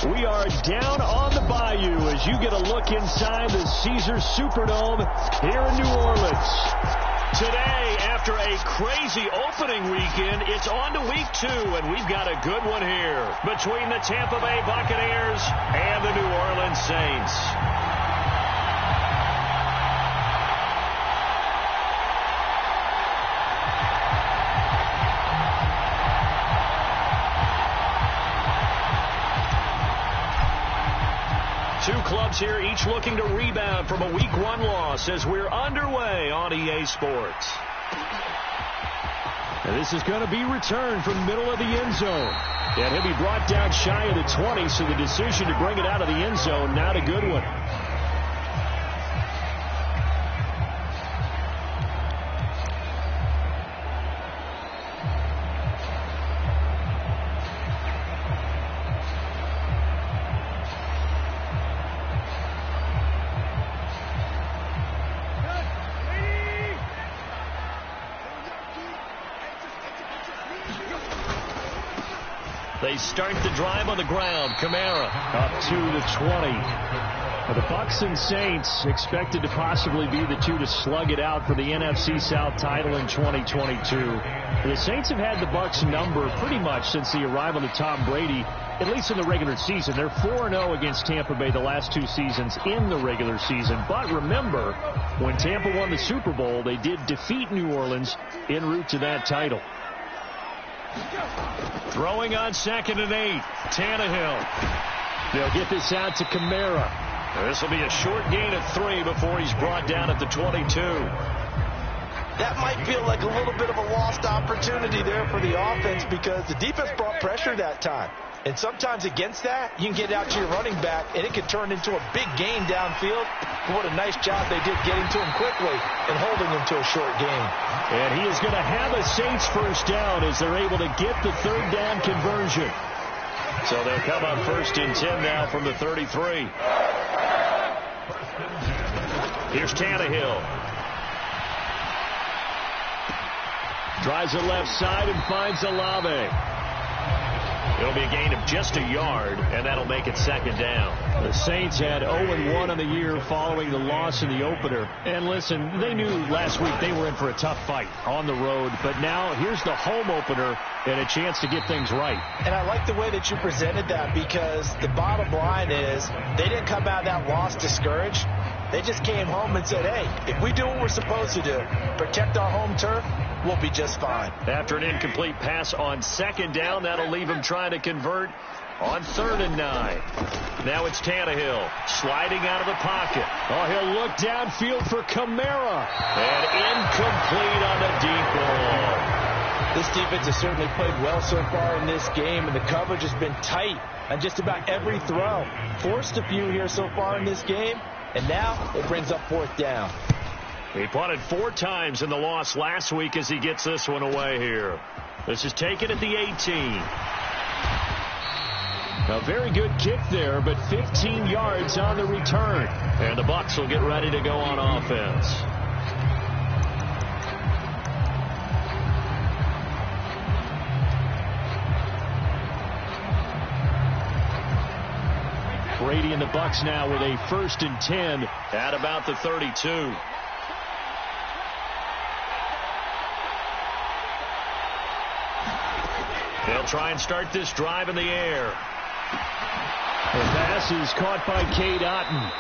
We are down on the bayou as you get a look inside the Caesars Superdome here in New Orleans. Today, after a crazy opening weekend, it's on to week 2, and we've got a good one here between the Tampa Bay Buccaneers and the New Orleans Saints. Two clubs here, each looking to rebound from a Week 1 loss as we're underway on EA Sports. And this is going to be returned from the middle of the end zone. And he'll be brought down shy of the 20, so the decision to bring it out of the end zone, not a good one. They start the drive on the ground. Kamara up to the 20. The Bucs and Saints expected to possibly be the two to slug it out for the NFC South title in 2022. The Saints have had the Bucs number pretty much since the arrival of Tom Brady, at least in the regular season. They're 4-0 against Tampa Bay the last 2 seasons in the regular season. But remember, when Tampa won the Super Bowl, they did defeat New Orleans en route to that title. Throwing on 2nd and 8. Tannehill. They'll get this out to Kamara. This will be a short gain of 3 before he's brought down at the 22. That might feel like a little bit of a lost opportunity there for the offense because the defense brought pressure that time. And sometimes against that, you can get out to your running back, and it can turn into a big gain downfield. What a nice job they did getting to him quickly and holding him to a short gain. And he is going to have a Saints first down as they're able to get the 3rd down conversion. So they'll come on 1st and 10 now from the 33. Here's Tannehill. Drives the left side and finds Olave. It'll be a gain of just a yard, and that'll make it 2nd down. The Saints had 0-1 on the year following the loss in the opener. And listen, they knew last week they were in for a tough fight on the road. But now here's the home opener and a chance to get things right. And I like the way that you presented that because the bottom line is they didn't come out of that loss discouraged. They just came home and said, hey, if we do what we're supposed to do, protect our home turf, we'll be just fine. After an incomplete pass on 2nd down, that'll leave him trying to convert on 3rd and 9. Now it's Tannehill sliding out of the pocket. Oh, he'll look downfield for Kamara. And incomplete on the deep ball. This defense has certainly played well so far in this game, and the coverage has been tight on just about every throw. Forced a few here so far in this game, and now it brings up 4th down. He punted 4 times in the loss last week as he gets this one away here. This is taken at the 18. A very good kick there, but 15 yards on the return. And the Bucs will get ready to go on offense. Brady and the Bucs now with a 1st and 10 at about the 32. They'll try and start this drive in the air. The pass is caught by Cade Otton.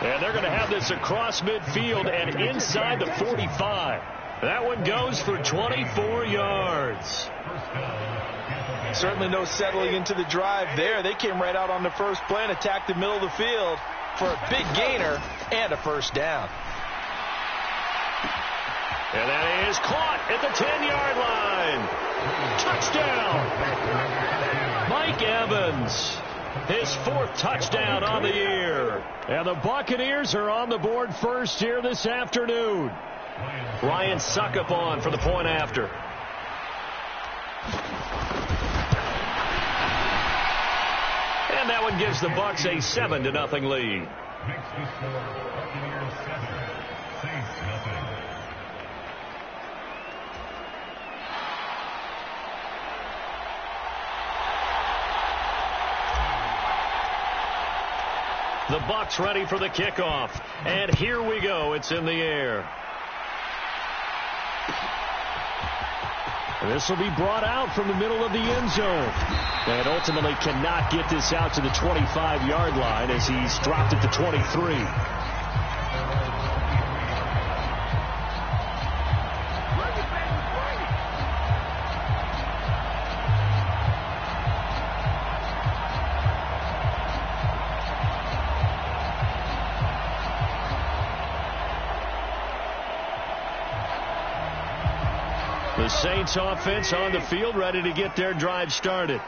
And they're going to have this across midfield and inside the 45. That one goes for 24 yards. Certainly no settling into the drive there. They came right out on the first play and attacked the middle of the field for a big gainer and a 1st down. And that is caught at the 10-yard line. Touchdown. Mike Evans. His 4th touchdown on the year. And the Buccaneers are on the board first here this afternoon. Ryan Succop for the point after. And that one gives the Bucs a 7-0 lead. The Bucs ready for the kickoff. And here we go. It's in the air. This will be brought out from the middle of the end zone. And ultimately cannot get this out to the 25-yard line as he's dropped at the 23. The Saints offense on the field, ready to get their drive started.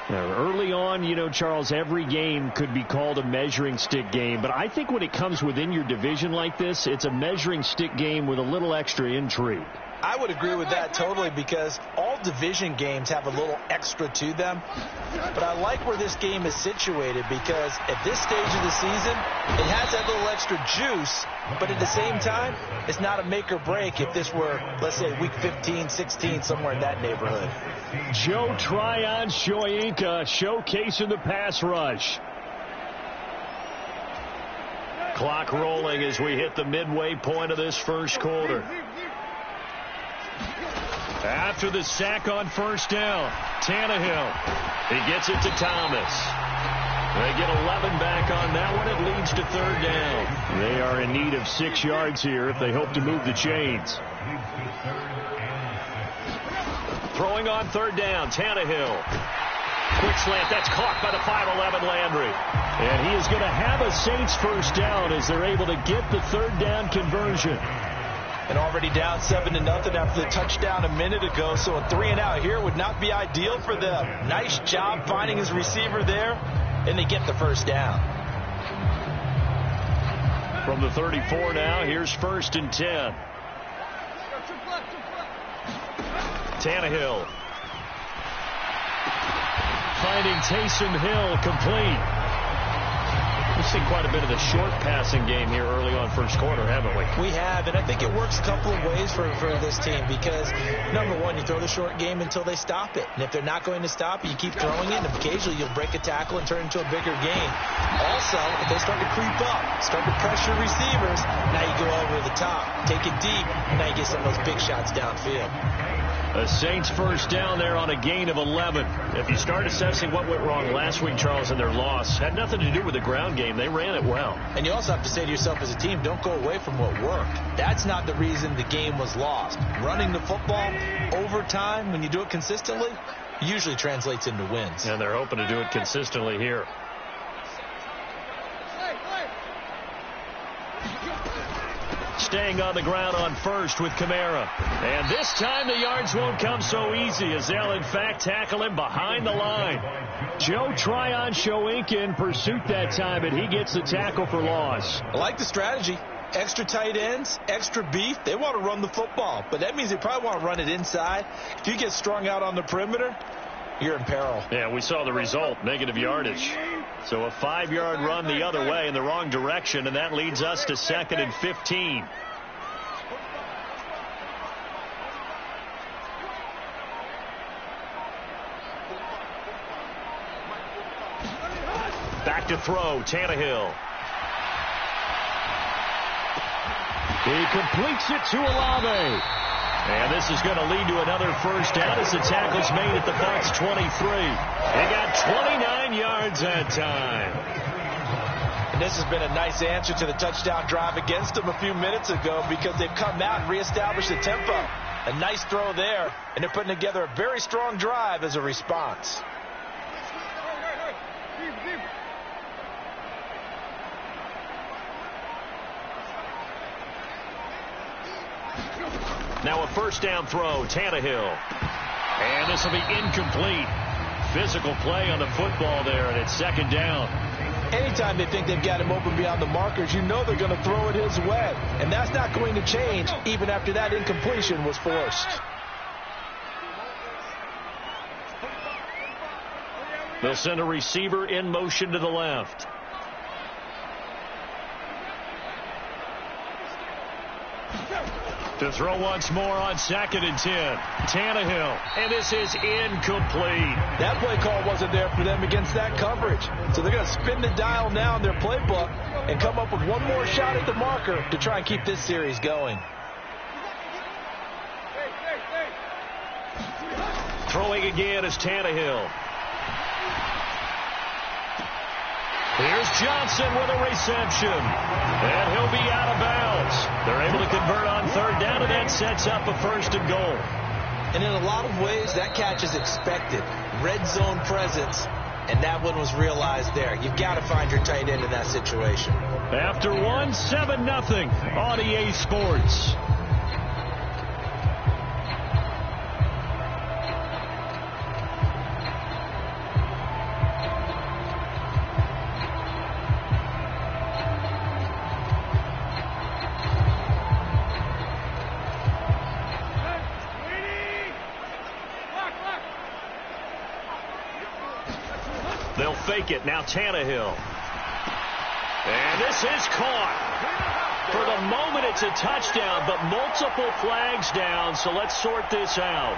Now, early on, you know, Charles, every game could be called a measuring stick game. But I think when it comes within your division like this, it's a measuring stick game with a little extra intrigue. I would agree with that totally, because all division games have a little extra to them. But I like where this game is situated, because at this stage of the season, it has that little extra juice. But at the same time, it's not a make or break if this were, let's say, week 15, 16, somewhere in that neighborhood. Joe Tryon-Shoyinka showcasing the pass rush. Clock rolling as we hit the midway point of this first quarter. After the sack on first down, Tannehill. He gets it to Thomas. They get 11 back on that one. It leads to third down. They are in need of 6 yards here if they hope to move the chains. Throwing on third down, Tannehill. Quick slant, that's caught by the 5'11" Landry. And he is going to have a Saints first down as they're able to get the third down conversion. And already down 7-0 after the touchdown a minute ago, so a 3-and-out here would not be ideal for them. Nice job finding his receiver there, and they get the first down. From the 34 now, here's 1st and 10. Tannehill. Finding Taysom Hill complete. We've seen quite a bit of the short passing game here early on first quarter, haven't we? We have, and I think it works a couple of ways for this team, because, number one, you throw the short game until they stop it. And if they're not going to stop it, you keep throwing it, and occasionally you'll break a tackle and turn it into a bigger game. Also, if they start to creep up, start to pressure receivers, now you go over the top, take it deep, and now you get some of those big shots downfield. The Saints first down there on a gain of 11. If you start assessing what went wrong last week, Charles, in their loss, had nothing to do with the ground game. They ran it well. And you also have to say to yourself as a team, don't go away from what worked. That's not the reason the game was lost. Running the football over time, when you do it consistently, usually translates into wins. And they're hoping to do it consistently here. Staying on the ground on first with Kamara. And this time the yards won't come so easy, as they'll in fact tackle him behind the line. Joe Tryon-Shoyinka in pursuit that time, and he gets the tackle for loss. I like the strategy. Extra tight ends, extra beef. They want to run the football, but that means they probably want to run it inside. If you get strung out on the perimeter, you're in peril. Yeah, we saw the result, negative yardage. So a 5-yard run the other way in the wrong direction, and that leads us to 2nd and 15. Back to throw, Tannehill. He completes it to Olave. And this is going to lead to another first down as the tackle's made at the Bucs 23. They got 29 yards that time. And this has been a nice answer to the touchdown drive against them a few minutes ago, because they've come out and reestablished the tempo. A nice throw there, and they're putting together a very strong drive as a response. Now a first down throw, Tannehill. And this will be incomplete. Physical play on the football there, and it's 2nd down. Anytime they think they've got him open beyond the markers, you know they're going to throw it his way. And that's not going to change even after that incompletion was forced. They'll send a receiver in motion to the left. To throw once more on 2nd and 10. Tannehill, and this is incomplete. That play call wasn't there for them against that coverage. So they're going to spin the dial now in their playbook and come up with one more shot at the marker to try and keep this series going. Throwing again is Tannehill. Here's Johnson with a reception. And he'll be out of bounds. They're able to convert on 3rd down, and that sets up a 1st and goal. And in a lot of ways, that catch is expected. Red zone presence, and that one was realized there. You've got to find your tight end in that situation. After 1, 7-0 on EA Sports. They'll fake it. Now Tannehill. And this is caught. For the moment, it's a touchdown, but multiple flags down, so let's sort this out.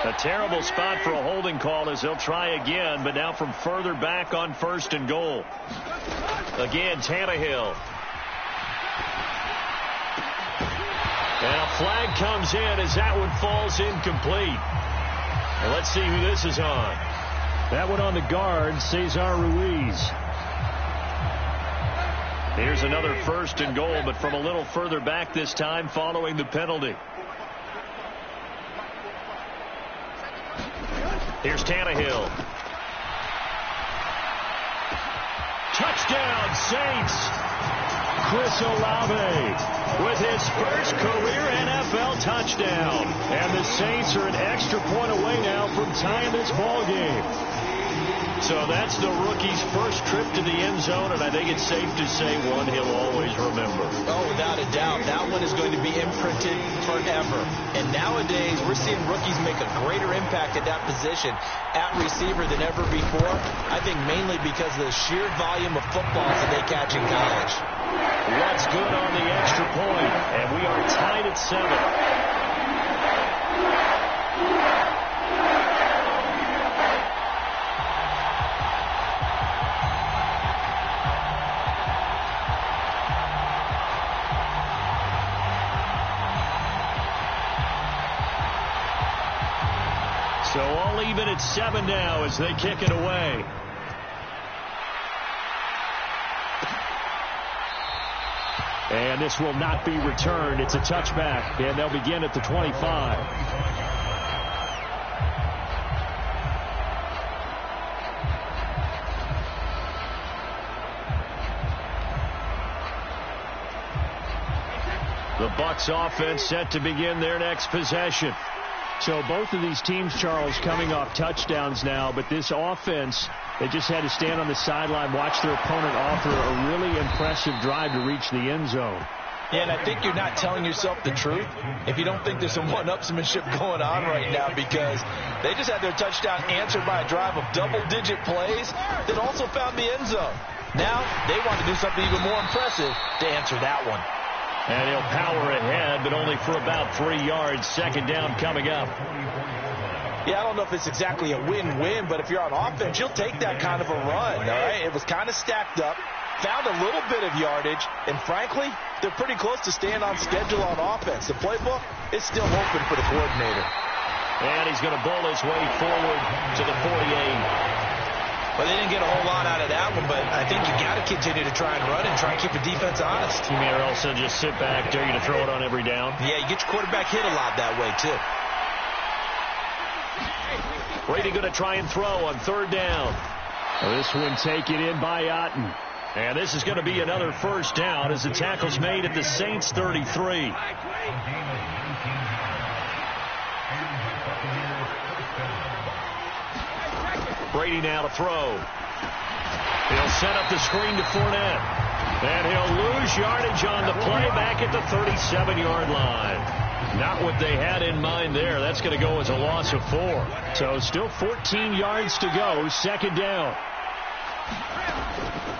A terrible spot for a holding call as they'll try again, but now from further back on 1st and goal. Again, Tannehill. And a flag comes in as that one falls incomplete. And let's see who this is on. That one on the guard, Cesar Ruiz. Here's another 1st and goal, but from a little further back this time following the penalty. Here's Tannehill. Touchdown, Saints. Chris Olave with his first career NFL touchdown. And the Saints are an extra point away now from tying this ball game. So that's the rookie's first trip to the end zone, and I think it's safe to say one he'll always remember. Oh, without a doubt. That one is going to be imprinted forever. And nowadays, we're seeing rookies make a greater impact at that position at receiver than ever before. I think mainly because of the sheer volume of footballs that they catch in college. What's good on the extra point, and we are tied at 7. So all even at 7 now as they kick it away. And this will not be returned. It's a touchback, and they'll begin at the 25. The Bucs offense set to begin their next possession. So both of these teams, Charles, coming off touchdowns now, but this offense, they just had to stand on the sideline, watch their opponent offer a really impressive drive to reach the end zone. Yeah, and I think you're not telling yourself the truth if you don't think there's some one-upsmanship going on right now, because they just had their touchdown answered by a drive of double-digit plays that also found the end zone. Now they want to do something even more impressive to answer that one. And he'll power ahead, but only for about 3 yards. 2nd down coming up. Yeah, I don't know if it's exactly a win-win, but if you're on offense, you'll take that kind of a run, all right? It was kind of stacked up, found a little bit of yardage, and frankly, they're pretty close to staying on schedule on offense. The playbook is still open for the coordinator. And he's going to bowl his way forward to the 48. Well, they didn't get a whole lot out of that one, but I think you got to continue to try and run and try and keep the defense honest. You mean, or else they'll just sit back, dare you to throw it on every down? Yeah, you get your quarterback hit a lot that way, too. Brady going to try and throw on 3rd down. Well, this one taken in by Otten. And this is going to be another 1st down as the tackle's made at the Saints 33. Brady now to throw. He'll set up the screen to Fournette. And he'll lose yardage on the play back at the 37-yard line. Not what they had in mind there. That's going to go as a loss of 4. So still 14 yards to go. Second down.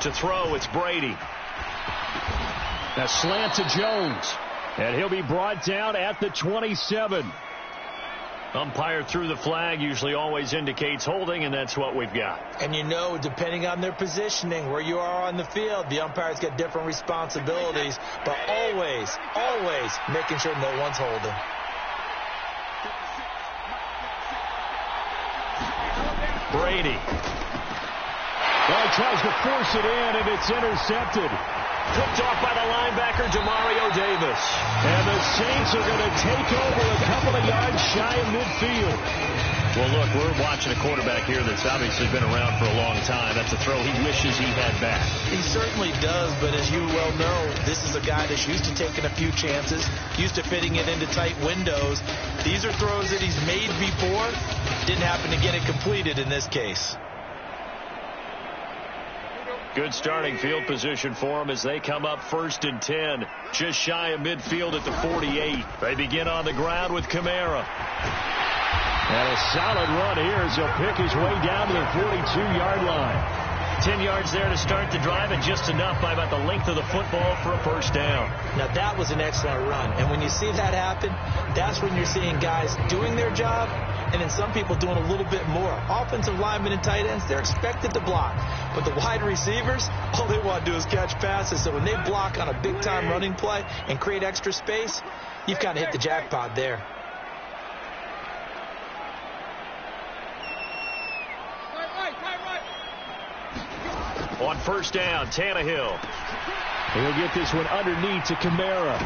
To throw, it's Brady. A slant to Jones. And he'll be brought down at the 27. Umpire threw the flag, usually always indicates holding, and that's what we've got. And you know, depending on their positioning, where you are on the field, the umpires get different responsibilities, but always, always making sure no one's holding. Brady. Well, he tries to force it in, and it's intercepted. Picked off by the linebacker, Demario Davis. And the Saints are going to take over a couple of yards shy of midfield. Well, look, we're watching a quarterback here that's obviously been around for a long time. That's a throw he wishes he had back. He certainly does, but as you well know, this is a guy that's used to taking a few chances, used to fitting it into tight windows. These are throws that he's made before. Didn't happen to get it completed in this case. Good starting field position for them as they come up 1st and 10. Just shy of midfield at the 48. They begin on the ground with Kamara. And a solid run here as he'll pick his way down to the 42-yard line. 10 yards there to start the drive, and just enough by about the length of the football for a first down. Now, that was an excellent run. And when you see that happen, that's when you're seeing guys doing their job, and then some people doing a little bit more. Offensive linemen and tight ends, they're expected to block. But the wide receivers, all they want to do is catch passes. So when they block on a big-time running play and create extra space, you've kind of hit the jackpot there. On first down, Tannehill. He'll get this one underneath to Kamara.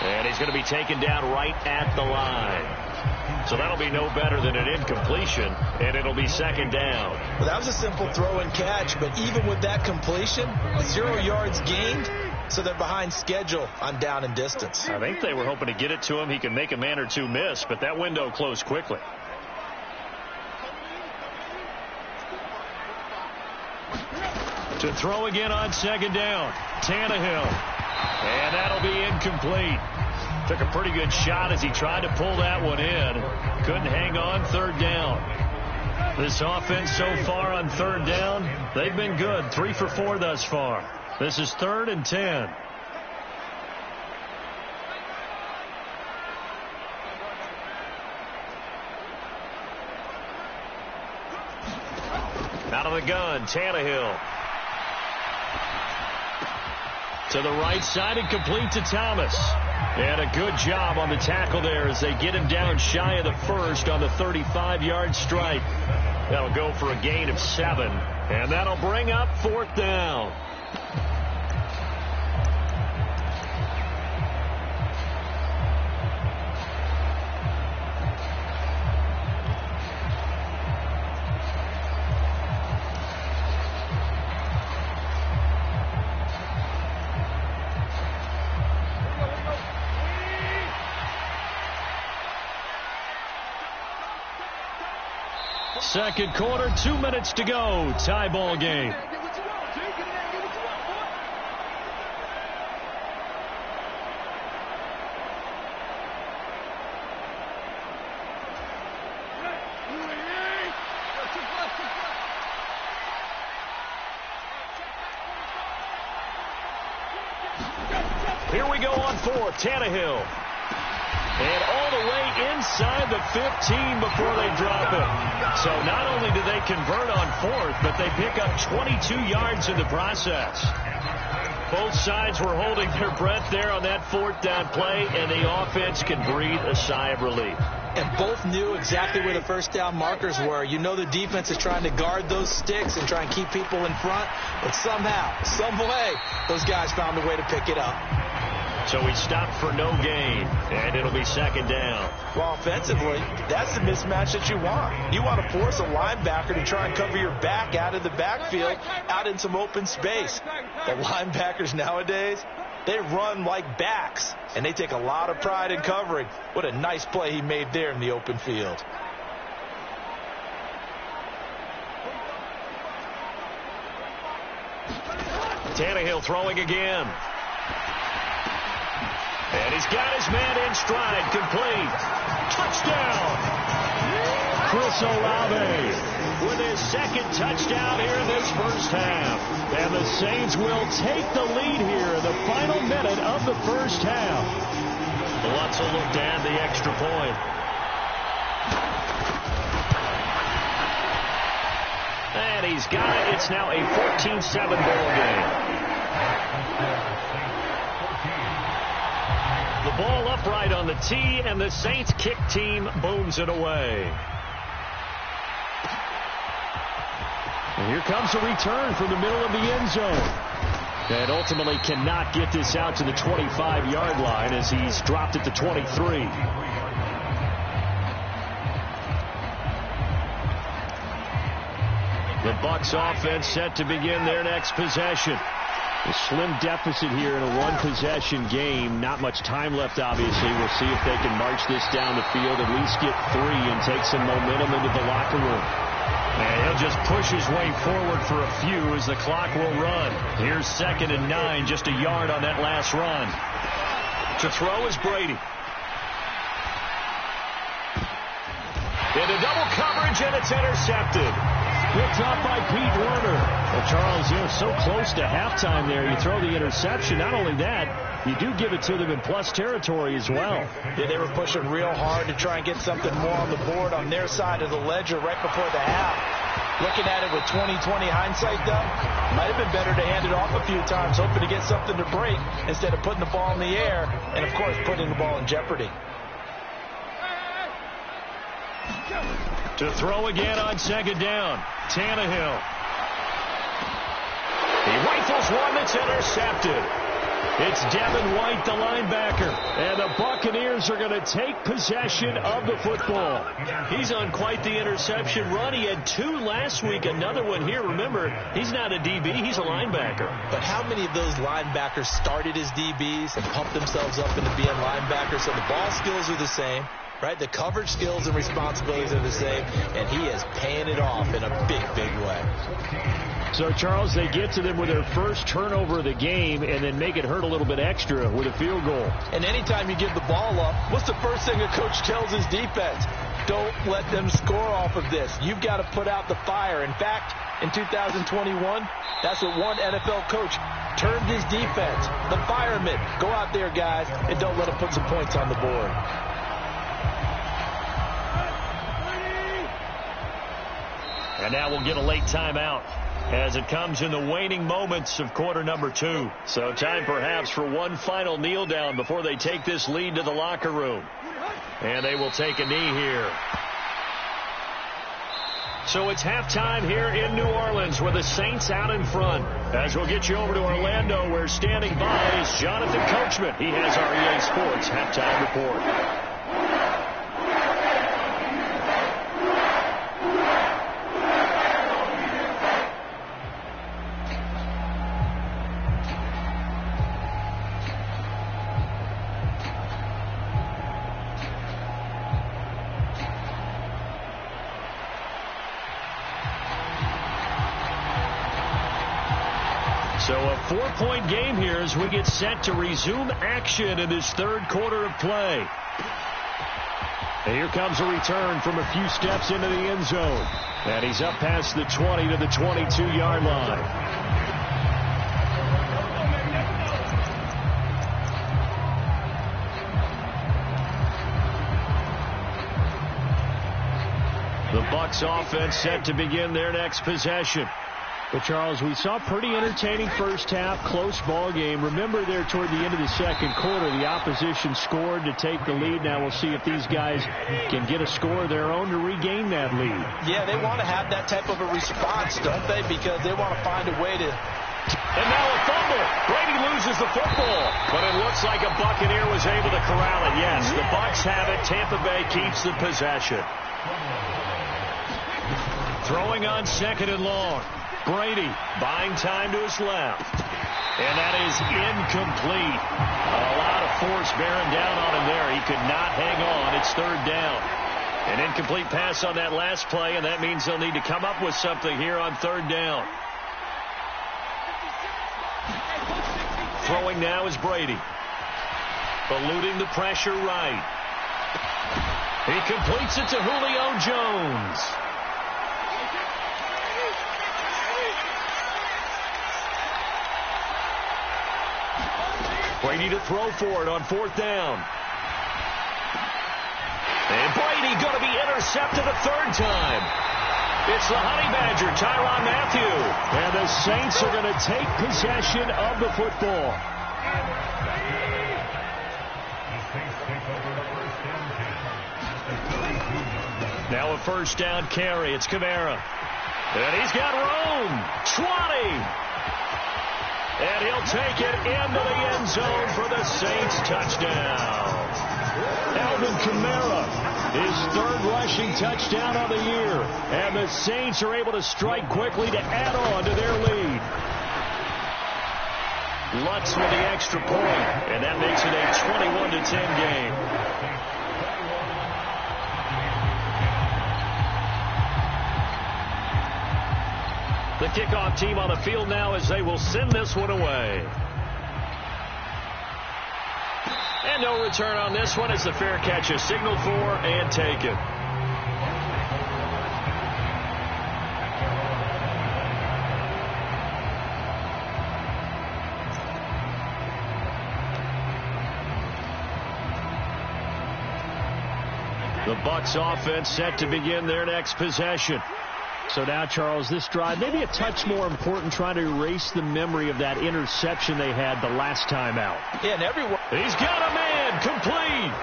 And he's going to be taken down right at the line. So that'll be no better than an incompletion, and it'll be second down. Well, that was a simple throw and catch, but even with that completion, 0 yards gained, so they're behind schedule on down and distance. I think they were hoping to get it to him. He can make a man or two miss, but that window closed quickly. To throw again on second down, Tannehill. And that'll be incomplete. Took a pretty good shot as he tried to pull that one in. Couldn't hang on, third down. This offense so far on third down, they've been good. 3 for 4 thus far. This is 3rd and 10. Out of the gun, Tannehill. To the right side and complete to Thomas. And a good job on the tackle there as they get him down shy of the first on the 35-yard strike. That'll go for a gain of 7. And that'll bring up 4th down. Second quarter, 2 minutes to go. Tie ball game. Here we go on 4th. Tannehill. And all the way inside the 15 before they drop it. So not only do they convert on 4th, but they pick up 22 yards in the process. Both sides were holding their breath there on that 4th down play, and the offense can breathe a sigh of relief. And both knew exactly where the first down markers were. You know the defense is trying to guard those sticks and try and keep people in front, but somehow, some way, those guys found a way to pick it up. So he stopped for no gain, and it'll be second down. Well, offensively, that's the mismatch that you want. You want to force a linebacker to try and cover your back out of the backfield, out in some open space. The linebackers nowadays, they run like backs, and they take a lot of pride in covering. What a nice play he made there in the open field. Tannehill throwing again. And he's got his man in stride, complete. Touchdown! Chris Olave with his second touchdown here in this first half. And the Saints will take the lead here in the final minute of the first half. Lutz will look to add the extra point. And he's got it. It's now a 14-7 ball game. The ball upright on the tee, and the Saints kick team booms it away. And here comes a return from the middle of the end zone. And ultimately cannot get this out to the 25-yard line as he's dropped at the 23. The Bucs offense set to begin their next possession. A slim deficit here in a one-possession game. Not much time left, obviously. We'll see if they can march this down the field, at least get 3 and take some momentum into the locker room. And he'll just push his way forward for a few as the clock will run. Here's 2nd and 9, just a yard on that last run. To throw is Brady. Into double coverage, and it's intercepted. Picked off by Pete Werner. Well, Charles, so close to halftime there. You throw the interception. Not only that, you do give it to them in plus territory as well. Yeah, they were pushing real hard to try and get something more on the board on their side of the ledger right before the half. Looking at it with 20/20 hindsight, though, might have been better to hand it off a few times, hoping to get something to break instead of putting the ball in the air and, of course, putting the ball in jeopardy. To throw again on 2nd down. Tannehill. He rifles one that's intercepted. It's Devin White, the linebacker. And the Buccaneers are going to take possession of the football. He's on quite the interception run. He had 2 last week, another one here. Remember, he's not a DB, he's a linebacker. But how many of those linebackers started as DBs and pumped themselves up into being linebackers? So the ball skills are the same. Right, the coverage skills and responsibilities are the same, and he is paying it off in a big, big way. So, Charles, they get to them with their first turnover of the game and then make it hurt a little bit extra with a field goal. And anytime you give the ball up, what's the first thing a coach tells his defense? Don't let them score off of this. You've got to put out the fire. In fact, in 2021, that's what one NFL coach termed his defense. The firemen. Go out there, guys, and don't let them put some points on the board. And now we'll get a late timeout as it comes in the waning moments of quarter number 2. So time perhaps for one final kneel down before they take this lead to the locker room. And they will take a knee here. So it's halftime here in New Orleans with the Saints out in front. As we'll get you over to Orlando, where standing by is Jonathan Coachman. He has our EA Sports halftime report. So a 4-point game here as we get set to resume action in this third quarter of play. And here comes a return from a few steps into the end zone. And he's up past the 20 to the 22-yard line. The Bucs offense set to begin their next possession. But, Charles, we saw a pretty entertaining first half, close ball game. Remember there toward the end of the second quarter, the opposition scored to take the lead. Now we'll see if these guys can get a score of their own to regain that lead. Yeah, they want to have that type of a response, don't they? Because they want to find a way to... And now a fumble. Brady loses the football. But it looks like a Buccaneer was able to corral it. Yes, the Bucs have it. Tampa Bay keeps the possession. Throwing on 2nd and long. Brady buying time to his left. And that is incomplete. A lot of force bearing down on him there. He could not hang on. It's 3rd down. An incomplete pass on that last play, and that means they'll need to come up with something here on 3rd down. Throwing now is Brady. Eluding the pressure right. He completes it to Julio Jones. Brady to throw for it on 4th down. And Brady going to be intercepted a 3rd time. It's the Honey Badger, Tyrann Mathieu. And the Saints are going to take possession of the football. Now a 1st down carry. It's Kamara. And he's got room. 20. And he'll take it into the end zone for the Saints touchdown. Alvin Kamara, his 3rd rushing touchdown of the year. And the Saints are able to strike quickly to add on to their lead. Lutz with the extra point, and that makes it a 21-10 game. The kickoff team on the field now as they will send this one away. And no return on this one as the fair catch is signaled for and taken. The Bucs offense set to begin their next possession. So now, Charles, this drive maybe a touch more important, trying to erase the memory of that interception they had the last time out. Yeah, and everyone. He's got a man complete.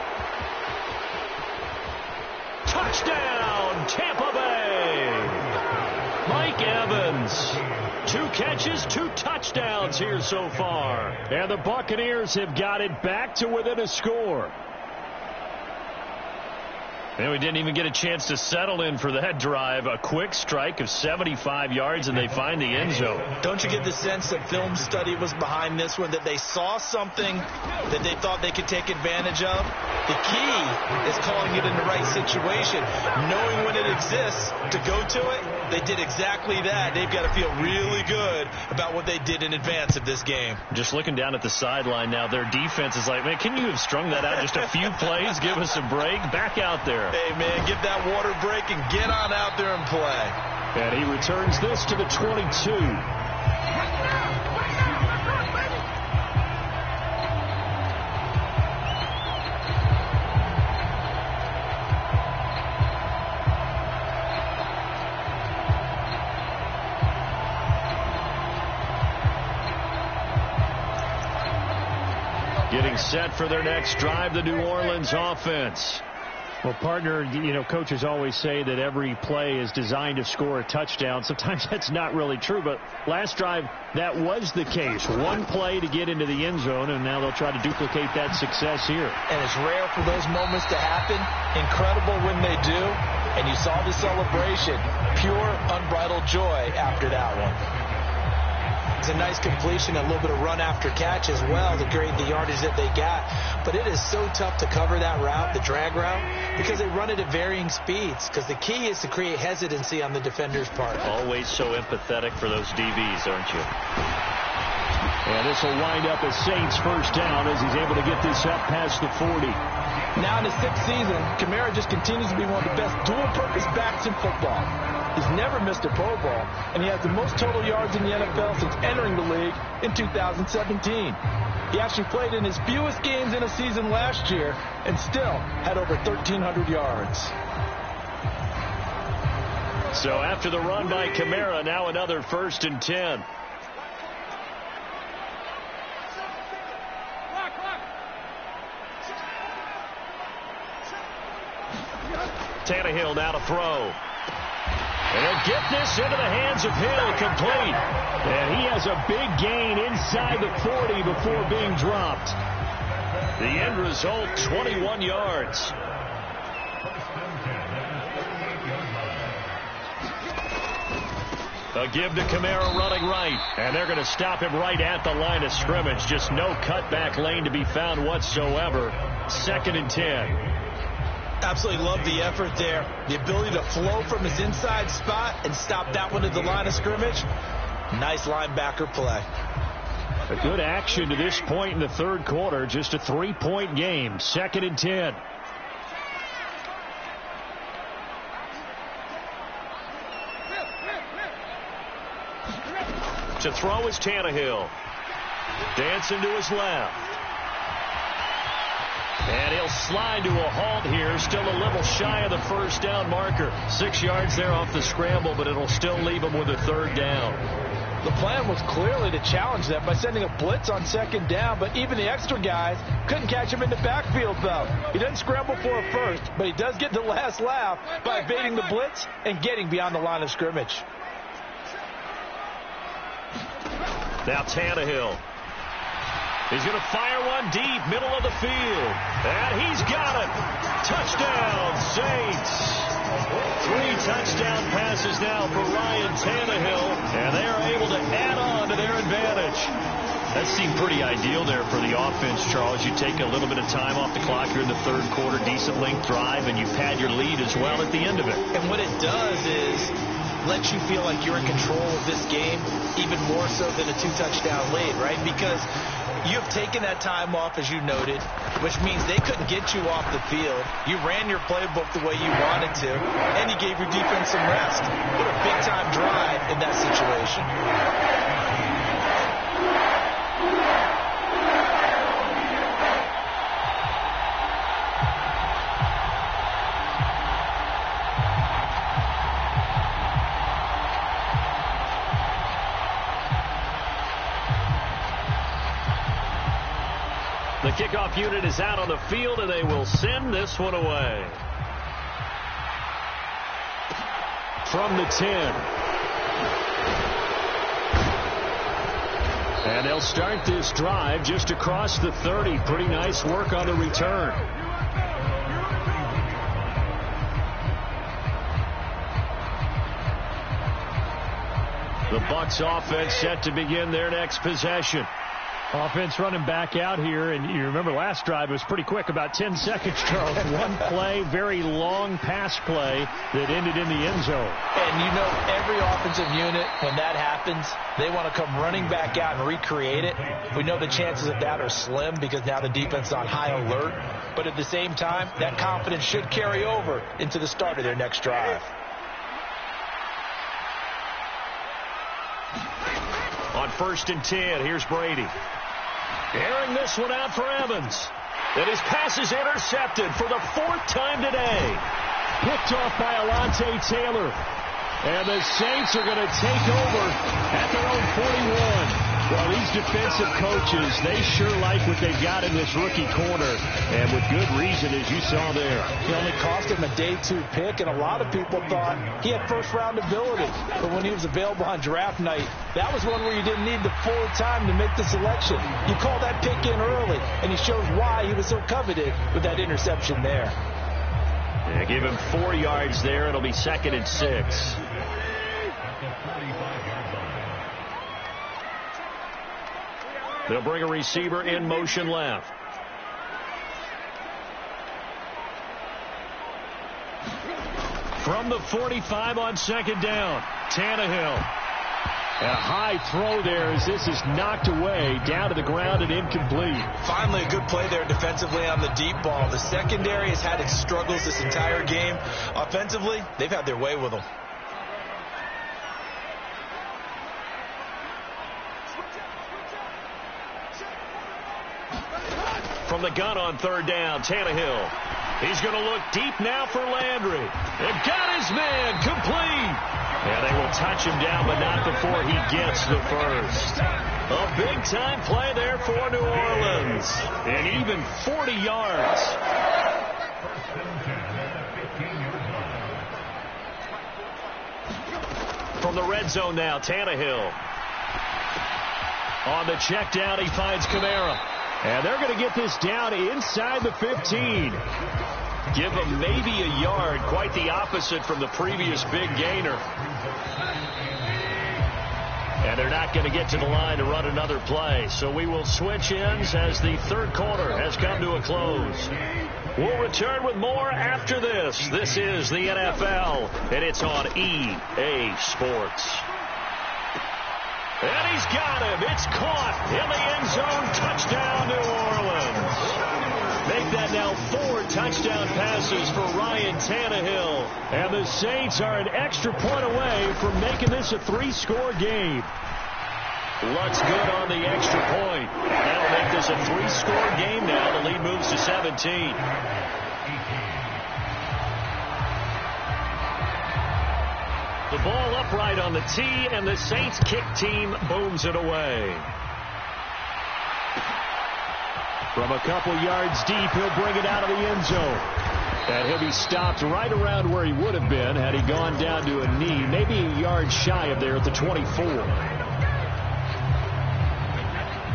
Touchdown, Tampa Bay. Mike Evans. 2 catches, 2 touchdowns here so far. And the Buccaneers have got it back to within a score. And we didn't even get a chance to settle in for that drive. A quick strike of 75 yards, and they find the end zone. Don't you get the sense that film study was behind this one, that they saw something that they thought they could take advantage of? The key is calling it in the right situation, knowing when it exists to go to it. They did exactly that. They've got to feel really good about what they did in advance of this game. Just looking down at the sideline now, their defense is like, man, can you have strung that out just a few plays? Give us a break. Back out there. Hey, man, get that water break and get on out there and play. And he returns this to the 22. Getting set for their next drive, the New Orleans offense. Well, partner, you know, coaches always say that every play is designed to score a touchdown. Sometimes that's not really true, but last drive, that was the case. One play to get into the end zone, and now they'll try to duplicate that success here. And it's rare for those moments to happen. Incredible when they do. And you saw the celebration. Pure, unbridled joy after that one. It's a nice completion, a little bit of run after catch as well to create the yardage that they got. But it is so tough to cover that route, the drag route, because they run it at varying speeds. Because the key is to create hesitancy on the defender's part. Always so empathetic for those DBs, aren't you? And this will wind up as Saints first down as he's able to get this up past the 40. Now in his 6th season, Kamara just continues to be one of the best dual-purpose backs in football. He's never missed a Pro Bowl, and he has the most total yards in the NFL since entering the league in 2017. He actually played in his fewest games in a season last year and still had over 1,300 yards. So after the run by Kamara, now another 1st and 10. Tannehill now to throw. And he'll get this into the hands of Hill, complete. And he has a big gain inside the 40 before being dropped. The end result, 21 yards. A give to Kamara running right. And they're going to stop him right at the line of scrimmage. Just no cutback lane to be found whatsoever. 2nd and 10. Absolutely love the effort there. The ability to flow from his inside spot and stop that one at the line of scrimmage. Nice linebacker play. A good action to this point in the third quarter. Just a 3-point game. 2nd and 10. To throw is Tannehill. Dancing to his left. And he'll slide to a halt here. Still a little shy of the first down marker. 6 yards there off the scramble, but it'll still leave him with a 3rd down. The plan was clearly to challenge them by sending a blitz on 2nd down, but even the extra guys couldn't catch him in the backfield, though. He doesn't scramble for a first, but he does get the last laugh by evading the blitz and getting beyond the line of scrimmage. Now Tannehill. He's going to fire one deep, middle of the field. And he's got it. Touchdown, Saints. 3 touchdown passes now for Ryan Tannehill. And they are able to add on to their advantage. That seemed pretty ideal there for the offense, Charles. You take a little bit of time off the clock here in the third quarter, decent length drive, and you pad your lead as well at the end of it. And what it does is let you feel like you're in control of this game, even more so than a 2-touchdown lead, right? Because you've taken that time off, as you noted, which means they couldn't get you off the field. You ran your playbook the way you wanted to, and you gave your defense some rest. What a big-time drive in that situation. The kickoff unit is out on the field, and they will send this one away. From the 10. And they'll start this drive just across the 30. Pretty nice work on the return. The Bucs offense set to begin their next possession. Offense running back out here, and you remember last drive was pretty quick, about 10 seconds, Charles. One play, very long pass play that ended in the end zone. And you know every offensive unit, when that happens, they want to come running back out and recreate it. We know the chances of that are slim because now the defense is on high alert. But at the same time, that confidence should carry over into the start of their next drive. On 1st and 10, here's Brady. Airing this one out for Evans. And his pass is intercepted for the 4th time today. Picked off by Alontae Taylor. And the Saints are going to take over at their own 41. Well, these defensive coaches, they sure like what they've got in this rookie corner. And with good reason, as you saw there. He only cost him a day 2 pick, and a lot of people thought he had first-round ability. But when he was available on draft night, that was one where you didn't need the full time to make the selection. You call that pick in early, and he shows why he was so coveted with that interception there. Yeah, give him 4 yards there. It'll be 2nd and 6. They'll bring a receiver in motion left. From the 45 on 2nd down, Tannehill. And a high throw there as this is knocked away, down to the ground and incomplete. Finally a good play there defensively on the deep ball. The secondary has had its struggles this entire game. Offensively, they've had their way with them. From the gun on 3rd down, Tannehill. He's going to look deep now for Landry. They've got his man complete. And they will touch him down, but not before he gets the first. A big-time play there for New Orleans. And even 40 yards. From the red zone now, Tannehill. On the check down, he finds Kamara. And they're going to get this down inside the 15. Give them maybe a yard. Quite the opposite from the previous big gainer. And they're not going to get to the line to run another play. So we will switch ends as the third quarter has come to a close. We'll return with more after this. This is the NFL, and it's on EA Sports. And he's got him. It's caught in the end zone. Touchdown, New Orleans. Make that now 4 touchdown passes for Ryan Tannehill. And the Saints are an extra point away from making this a 3-score game. Luck's good on the extra point. That'll make this a 3-score game now. The lead moves to 17. The ball upright on the tee, and the Saints kick team booms it away. From a couple yards deep, he'll bring it out of the end zone. And he'll be stopped right around where he would have been had he gone down to a knee, maybe a yard shy of there at the 24.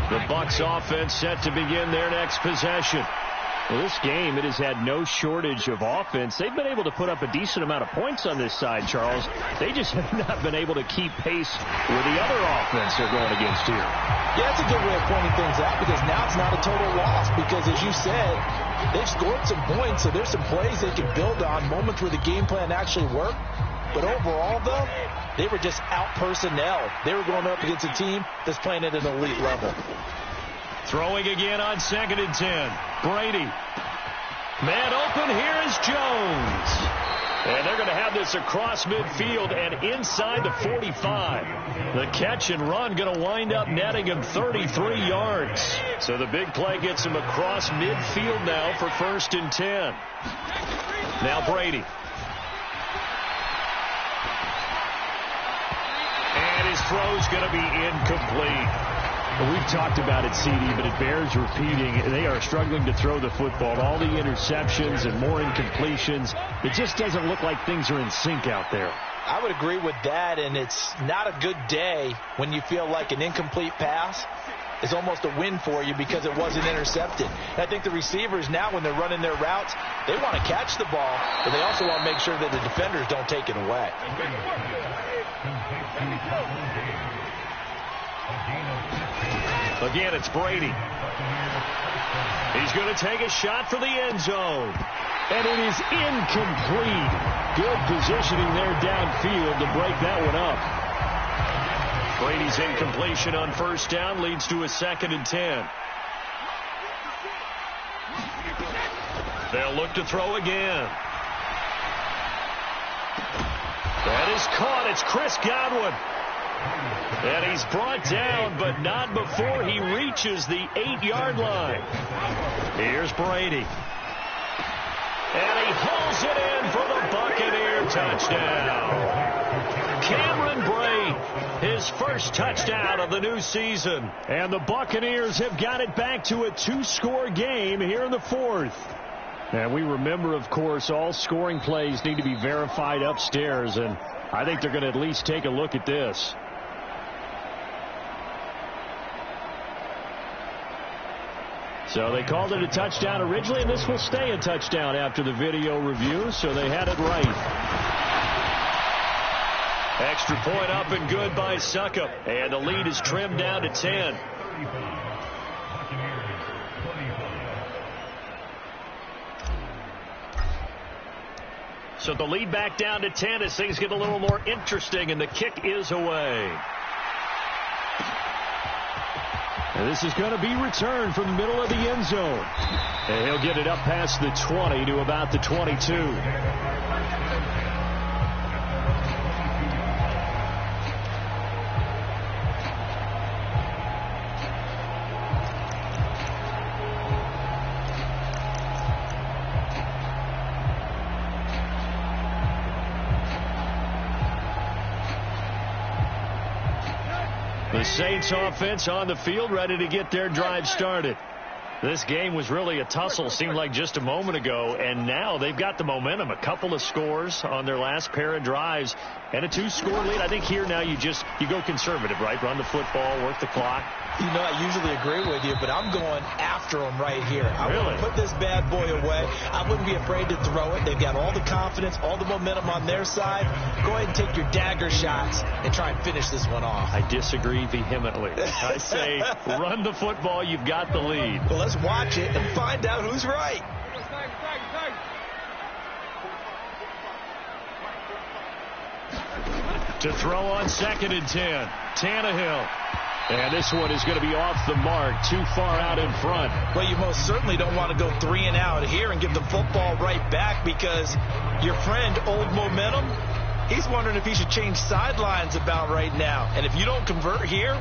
The Bucs offense set to begin their next possession. Well, this game, it has had no shortage of offense. They've been able to put up a decent amount of points on this side, Charles. They just have not been able to keep pace with the other offense they're going against here. Yeah, that's a good way of pointing things out, because now it's not a total loss, because as you said, they've scored some points, so there's some plays they can build on, moments where the game plan actually worked. But overall, though, they were just out personnel. They were going up against a team that's playing at an elite level. Throwing again on 2nd and 10. Brady. Man open. Here is Jones. And they're going to have this across midfield and inside the 45. The catch and run going to wind up netting him 33 yards. So the big play gets him across midfield now for 1st and 10. Now Brady. And his throw's going to be incomplete. Well, we've talked about it, CD, but it bears repeating. They are struggling to throw the football. All the interceptions and more incompletions. It just doesn't look like things are in sync out there. I would agree with that, and it's not a good day when you feel like an incomplete pass is almost a win for you because it wasn't intercepted. And I think the receivers now, when they're running their routes, they want to catch the ball, but they also want to make sure that the defenders don't take it away. Again, it's Brady. He's going to take a shot for the end zone. And it is incomplete. Good positioning there downfield to break that one up. Brady's incompletion on 1st down leads to a 2nd and 10. They'll look to throw again. That is caught. It's Chris Godwin. And he's brought down, but not before he reaches the 8-yard line. Here's Brady. And he hauls it in for the Buccaneer touchdown. Cameron Brate, his first touchdown of the new season. And the Buccaneers have got it back to a 2-score game here in the 4th. And we remember, of course, all scoring plays need to be verified upstairs, and I think they're going to at least take a look at this. So they called it a touchdown originally, and this will stay a touchdown after the video review, so they had it right. Extra point up and good by Suckup, and the lead is trimmed down to 10. So the lead back down to 10 as things get a little more interesting, and the kick is away. And this is going to be returned from the middle of the end zone. And he'll get it up past the 20 to about the 22. The Saints offense on the field, ready to get their drive started. This game was really a tussle, seemed like just a moment ago, and now they've got the momentum. A couple of scores on their last pair of drives and a 2-score lead. I think here now you go conservative, right? Run the football, work the clock. You know, I usually agree with you, but I'm going after them right here. I want to put this bad boy away. I wouldn't be afraid to throw it. They've got all the confidence, all the momentum on their side. Go ahead and take your dagger shots and try and finish this one off. I disagree vehemently. I say run the football. You've got the lead. Well, let's watch it and find out who's right. To throw on 2nd and 10. Tannehill. And this one is going to be off the mark, too far out in front. Well, you most certainly don't want to go 3 and out here and give the football right back, because your friend, Old Momentum, he's wondering if he should change sidelines about right now. And if you don't convert here,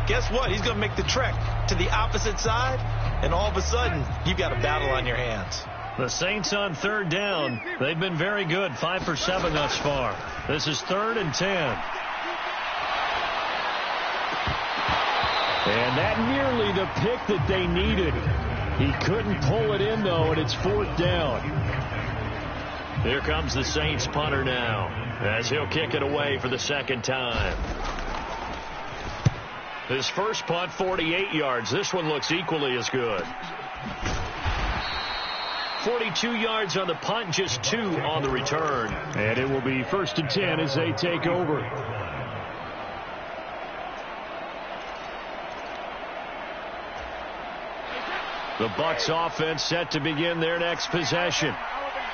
guess what? He's going to make the trek to the opposite side, and all of a sudden, you've got a battle on your hands. The Saints on 3rd down. They've been very good, 5 for 7 thus far. This is 3rd and 10. And that nearly the pick that they needed. He couldn't pull it in, though, and it's 4th down. Here comes the Saints punter now, as he'll kick it away for the 2nd time. His first punt, 48 yards. This one looks equally as good. 42 yards on the punt, just 2 on the return. And it will be 1st and 10 as they take over. The Bucs offense set to begin their next possession.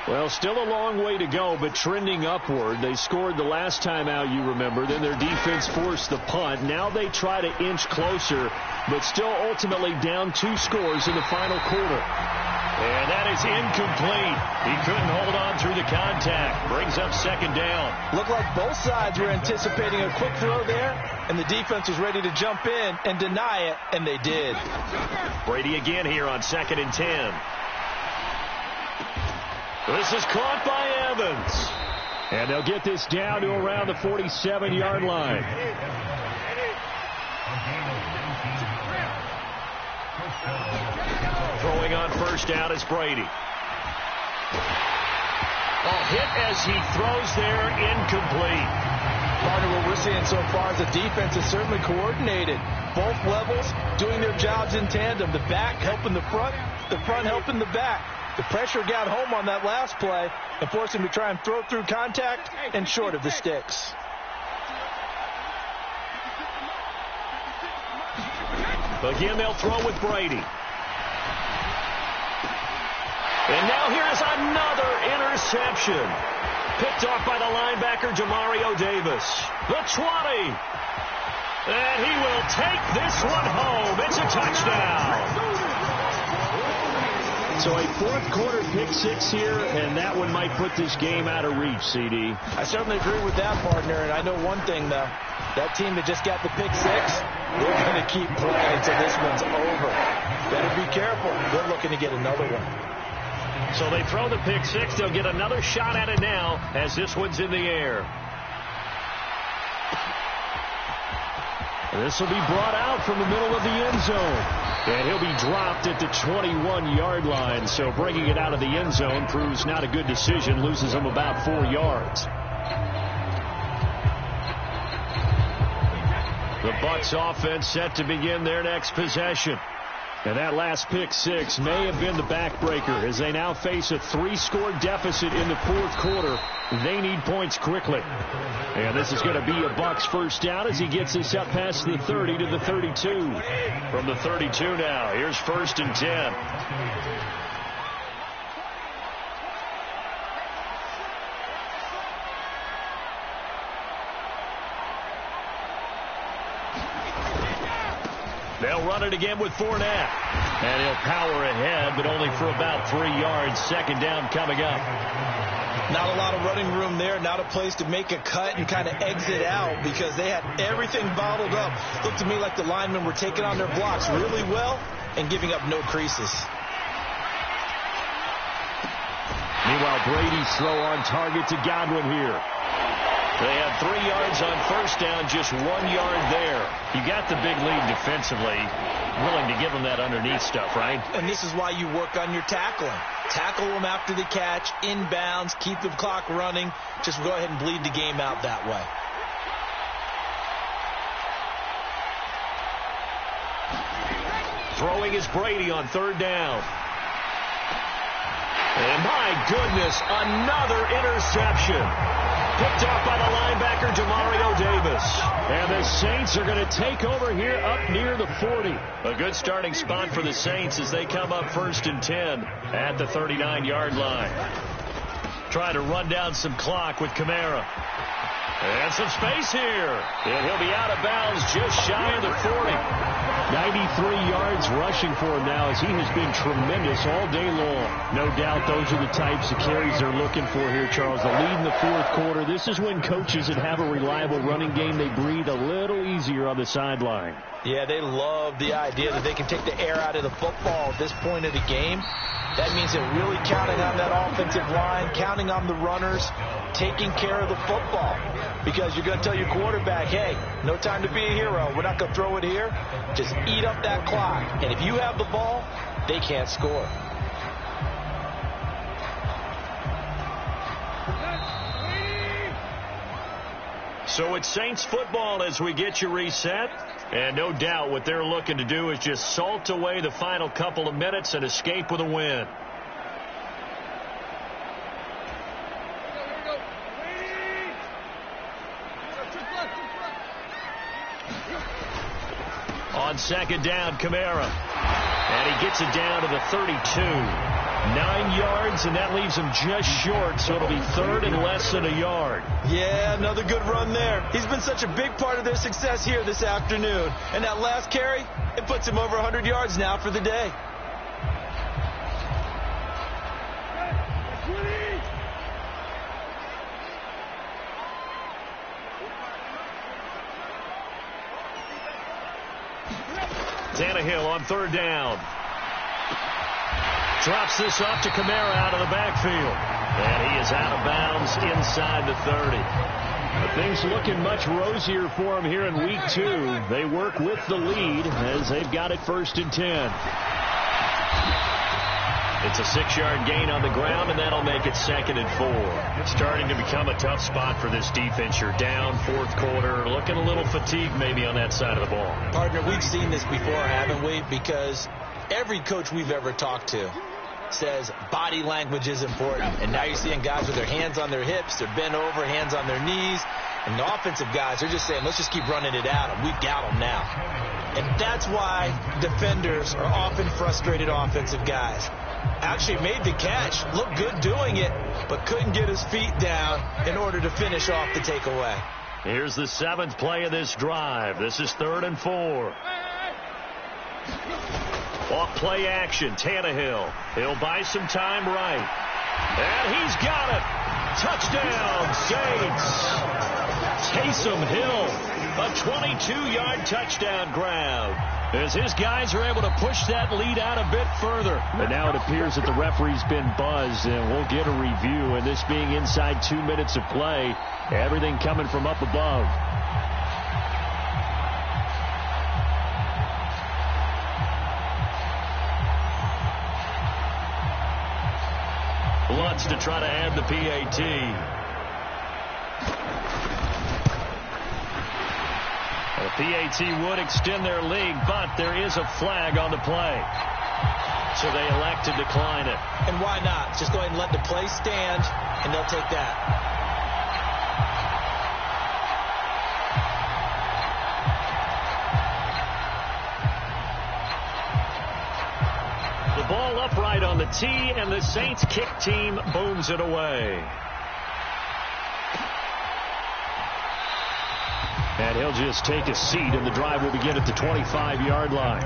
Well, still a long way to go, but trending upward. They scored the last time out, you remember. Then their defense forced the punt. Now they try to inch closer, but still ultimately down 2 scores in the final quarter. And that is incomplete. He couldn't hold on through the contact. Brings up 2nd down. Looked like both sides were anticipating a quick throw there, and the defense was ready to jump in and deny it, and they did. Brady again here on 2nd and 10. This is caught by Evans. And they'll get this down to around the 47-yard line. Throwing on 1st down is Brady. A hit as he throws there, incomplete. Partner, what we're seeing so far is the defense is certainly coordinated. Both levels doing their jobs in tandem. The back helping the front helping the back. The pressure got home on that last play and forced him to try and throw through contact and short of the sticks. Again, they'll throw with Brady. And now here's another interception. Picked off by the linebacker, Demario Davis. The 20. And he will take this one home. It's a touchdown. So a 4th quarter pick 6 here, and that one might put this game out of reach, CD. I certainly agree with that, partner. And I know one thing, though. That team that just got the pick 6, they're going to keep playing until this one's over. Better be careful. They're looking to get another one. So they throw the pick 6. They'll get another shot at it now as this one's in the air. This will be brought out from the middle of the end zone. And he'll be dropped at the 21-yard line. So bringing it out of the end zone proves not a good decision. Loses him about 4 yards. The Bucs offense set to begin their next possession. And that last pick 6 may have been the backbreaker as they now face a 3-score deficit in the 4th quarter. They need points quickly. And this is going to be a Bucs 1st down as he gets this up past the 30 to the 32. From the 32 now, here's 1st and 10. They'll run it again with Fournette. And he'll power ahead, but only for about 3 yards. 2nd down coming up. Not a lot of running room there. Not a place to make a cut and kind of exit out because they had everything bottled up. Looked to me like the linemen were taking on their blocks really well and giving up no creases. Meanwhile, Brady's throw on target to Godwin here. They had 3 yards on 1st down, just 1 yard there. You got the big lead defensively, willing to give them that underneath stuff, right? And this is why you work on your tackling. Tackle them after the catch, inbounds, keep the clock running. Just go ahead and bleed the game out that way. Throwing is Brady on 3rd down. And my goodness, another interception. Picked off by the linebacker, Demario Davis. And the Saints are going to take over here up near the 40. A good starting spot for the Saints as they come up 1st and 10 at the 39-yard line. Try to run down some clock with Kamara. And some space here. And he'll be out of bounds just shy of the 40. 93 yards rushing for him now as he has been tremendous all day long. No doubt those are the types of carries they're looking for here, Charles. The lead in the fourth quarter. This is when coaches that have a reliable running game, they breathe a little easier on the sideline. Yeah, they love the idea that they can take the air out of the football at this point of the game. That means they're really counting on that offensive line, counting on the runners, taking care of the football. Because you're going to tell your quarterback, hey, no time to be a hero. We're not going to throw it here. Just eat up that clock. And if you have the ball, they can't score. So it's Saints football as we get you reset. And no doubt what they're looking to do is just salt away the final couple of minutes and escape with a win. On second down, Kamara. And he gets it down to the 32. 9 yards, and that leaves him just short, so it'll be third and less than a yard. Yeah, another good run there. He's been such a big part of their success here this afternoon. And that last carry, it puts him over 100 yards now for the day. Tannehill on third down. Drops this off to Kamara out of the backfield. And he is out of bounds inside the 30. But things looking much rosier for him here in week 2. They work with the lead as they've got it 1st and 10. It's a 6-yard gain on the ground, and that'll make it 2nd and 4. It's starting to become a tough spot for this defense. You're down fourth quarter, looking a little fatigued maybe on that side of the ball. Partner, we've seen this before, haven't we? Because every coach we've ever talked to says body language is important. And now you're seeing guys with their hands on their hips, they're bent over, hands on their knees. And the offensive guys are just saying, let's just keep running it at them. We've got them now. And that's why defenders are often frustrated offensive guys. Actually made the catch, looked good doing it, but couldn't get his feet down in order to finish off the takeaway. Here's the 7th play of this drive. This is 3rd and 4. Off play action, Tannehill. He'll buy some time right. And he's got it. Touchdown, Saints. Taysom Hill, a 22-yard touchdown grab. As his guys are able to push that lead out a bit further. And now it appears that the referee's been buzzed, and we'll get a review. And this being inside 2 minutes of play, everything coming from up above. Lutz to try to add the PAT. The PAT would extend their lead, but there is a flag on the play. So they elect to decline it. And why not? Just go ahead and let the play stand, and they'll take that. The ball upright on the tee, and the Saints kick team booms it away. And he'll just take a seat, and the drive will begin at the 25-yard line.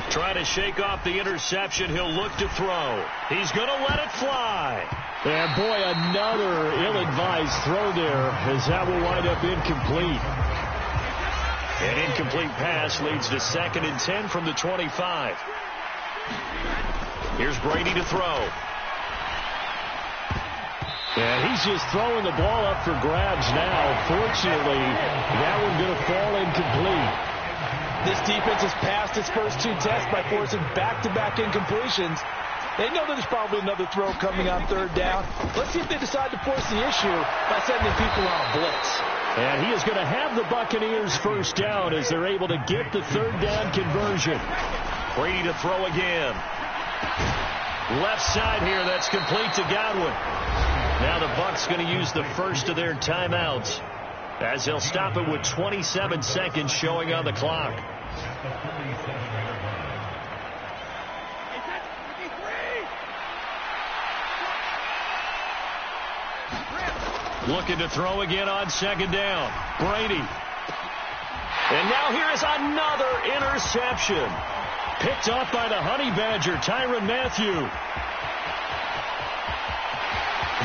Trying to shake off the interception. He'll look to throw. He's going to let it fly. And boy, another ill-advised throw there, as that will wind up incomplete. An incomplete pass leads to 2nd and 10 from the 25. Here's Brady to throw. And he's just throwing the ball up for grabs now. Fortunately, that one's going to fall incomplete. This defense has passed its first 2 tests by forcing back-to-back incompletions. They know that there's probably another throw coming on 3rd down. Let's see if they decide to force the issue by sending people on a blitz. And he is going to have the Buccaneers first down as they're able to get the 3rd down conversion. Brady to throw again. Left side here, that's complete to Godwin. Now the Bucs going to use the first of their timeouts. as he'll stop it with 27 seconds showing on the clock. Looking to throw again on second down. Brady. And now here is another interception. Picked up by the Honey Badger, Tyrann Mathieu.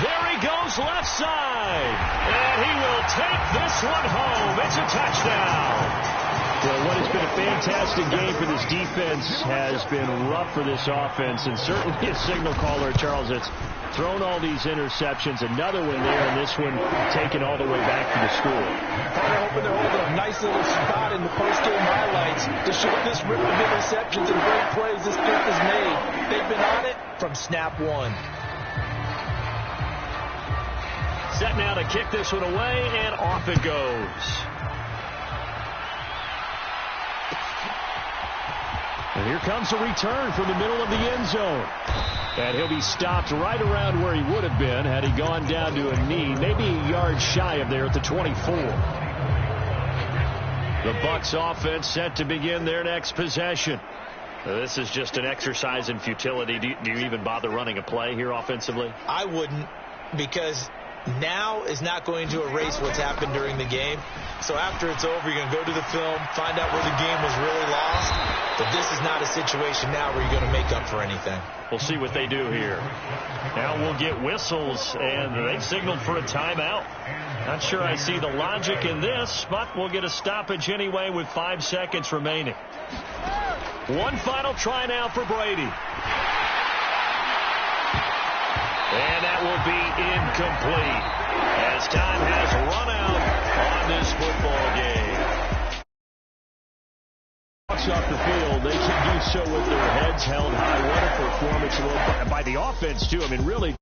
There he goes left side. And he will take this one home. It's a touchdown. Well, what has been a fantastic game for this defense has been rough for this offense. And certainly a signal caller, Charles, that's thrown all these interceptions. Another one there, and this one taken all the way back to the score. They're hoping to hold a nice little spot in the post-game highlights to show this rip of interceptions and great plays this group has made. They've been on it from snap one. Set now to kick this one away, and off it goes. And here comes a return from the middle of the end zone. And he'll be stopped right around where he would have been had he gone down to a knee, maybe a yard shy of there at the 24. The Bucs offense set to begin their next possession. This is just an exercise in futility. Do you even bother running a play here offensively? I wouldn't, because now is not going to erase what's happened during the game. So after it's over, you're going to go to the film, find out where the game was really lost. But this is not a situation now where you're going to make up for anything. We'll see what they do here. Now we'll get whistles, and they've signaled for a timeout. Not sure I see the logic in this, but we'll get a stoppage anyway with 5 seconds remaining. One final try now for Brady. And that will be incomplete as time has run out on this football game. Off the field, they can do so with their heads held high. What a performance by the offense, too. I mean, really.